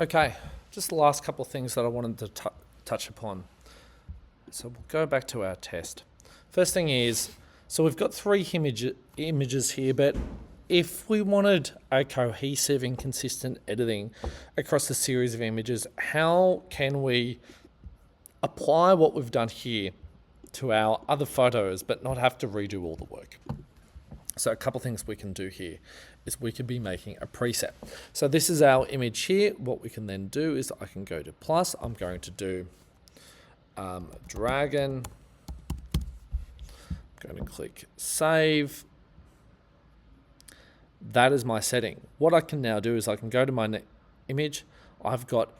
Okay, just the last couple of things that I wanted to touch upon. So we'll go back to our test. First thing is, so we've got three images here, but if we wanted a cohesive and consistent editing across the series of images, how can we apply what we've done here to our other photos but not have to redo all the work? So a couple things we can do here is we could be making a preset. So this is our image here. What we can then do is I can go to plus. I'm going to do dragon. I'm going to click save. That is my setting. What I can now do is I can go to my image. I've got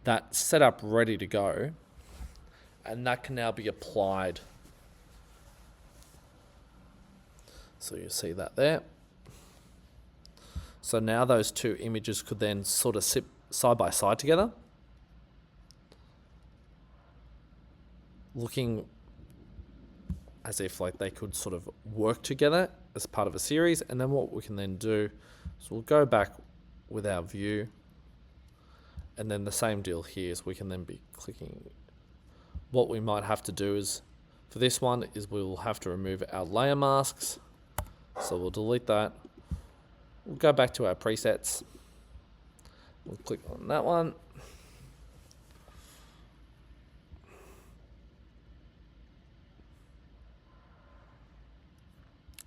that set up ready to go, and that can now be applied. So you see that there. So now those two images could then sort of sit side by side together, looking as if like they could sort of work together as part of a series. And then what we can then do is we'll go back with our view, and then the same deal here is we can then be clicking. What we might have to do is for this one is we'll have to remove our layer masks. So we'll delete that. We'll go back to our presets. We'll click on that one.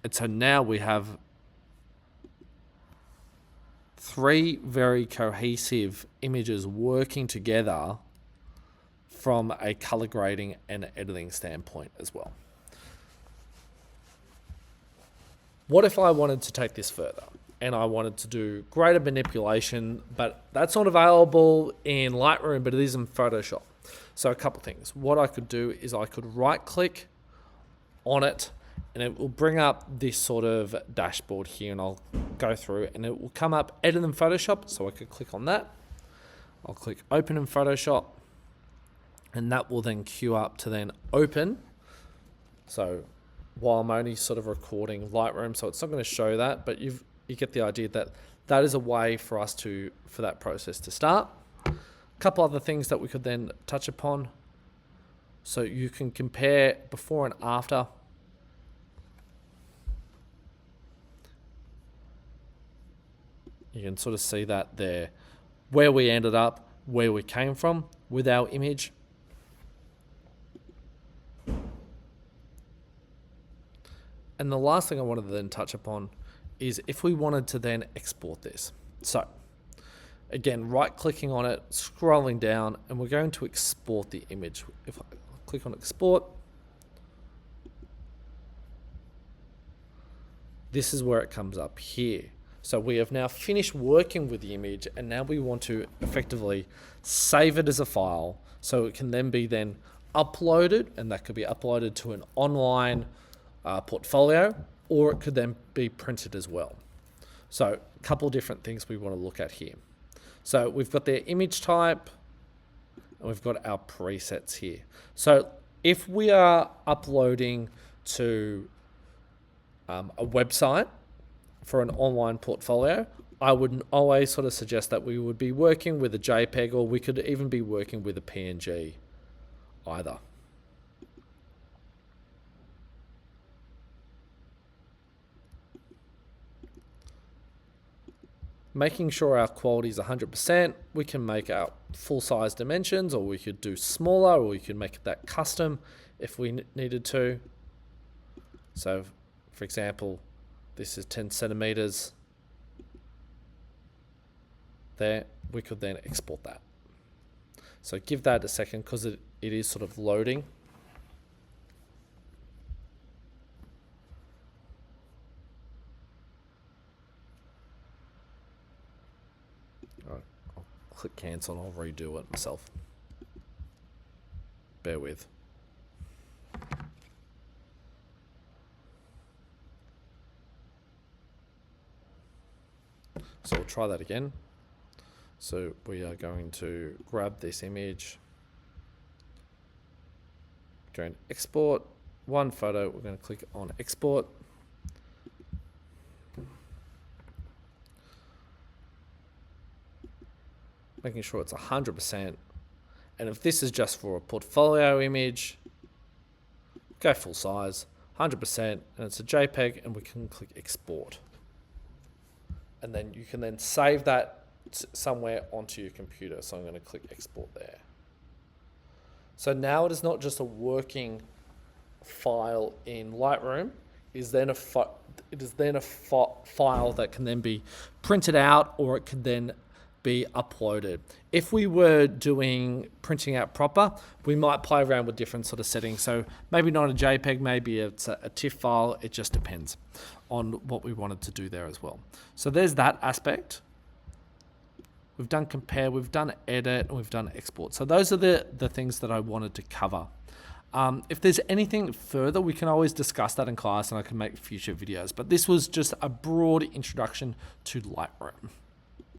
And so now we have three very cohesive images working together from a color grading and editing standpoint as well. What if I wanted to take this further and I wanted to do greater manipulation, but that's not available in Lightroom, but it is in Photoshop? So a couple things. What I could do is I could right click on it and it will bring up this sort of dashboard here, and I'll go through and it will come up edit in Photoshop. So I could click on that. I'll click open in Photoshop, and that will then queue up to then open. So while I'm only sort of recording Lightroom, so it's not going to show that, but you get the idea that that is a way for us for that process to start. A couple other things that we could then touch upon. So you can compare before and after. You can sort of see that there, where we ended up, where we came from with our image. And the last thing I wanted to then touch upon is if we wanted to then export this. So again, right clicking on it, scrolling down, and we're going to export the image. If I click on export, this is where it comes up here. So we have now finished working with the image, and now we want to effectively save it as a file so it can then be uploaded, and that could be uploaded to an online portfolio, or it could then be printed as well. So a couple of different things we want to look at here. So we've got their image type, and we've got our presets here. So if we are uploading to a website for an online portfolio, I would always sort of suggest that we would be working with a JPEG, or we could even be working with a PNG either. Making sure our quality is 100%, we can make our full size dimensions, or we could do smaller, or we could make that custom if we needed to. So for example, this is 10 centimeters there. We could then export that. So give that a second because it is sort of loading. All right, I'll click cancel and I'll redo it myself. Bear with. So we'll try that again. So we are going to grab this image, going to export one photo. We're going to click on export. making sure it's 100%. And if this is just for a portfolio image, go full size, 100%, and it's a JPEG, and we can click export. And then you can then save that somewhere onto your computer. So I'm going to click export there. So now it is not just a working file in Lightroom. It is then a file that can then be printed out, or it can then be uploaded. If we were doing printing out proper, we might play around with different sort of settings. So maybe not a JPEG, maybe it's a TIFF file. It just depends on what we wanted to do there as well. So there's that aspect. We've done compare, we've done edit, and we've done export. So those are the things that I wanted to cover. If there's anything further, we can always discuss that in class, and I can make future videos. But this was just a broad introduction to Lightroom.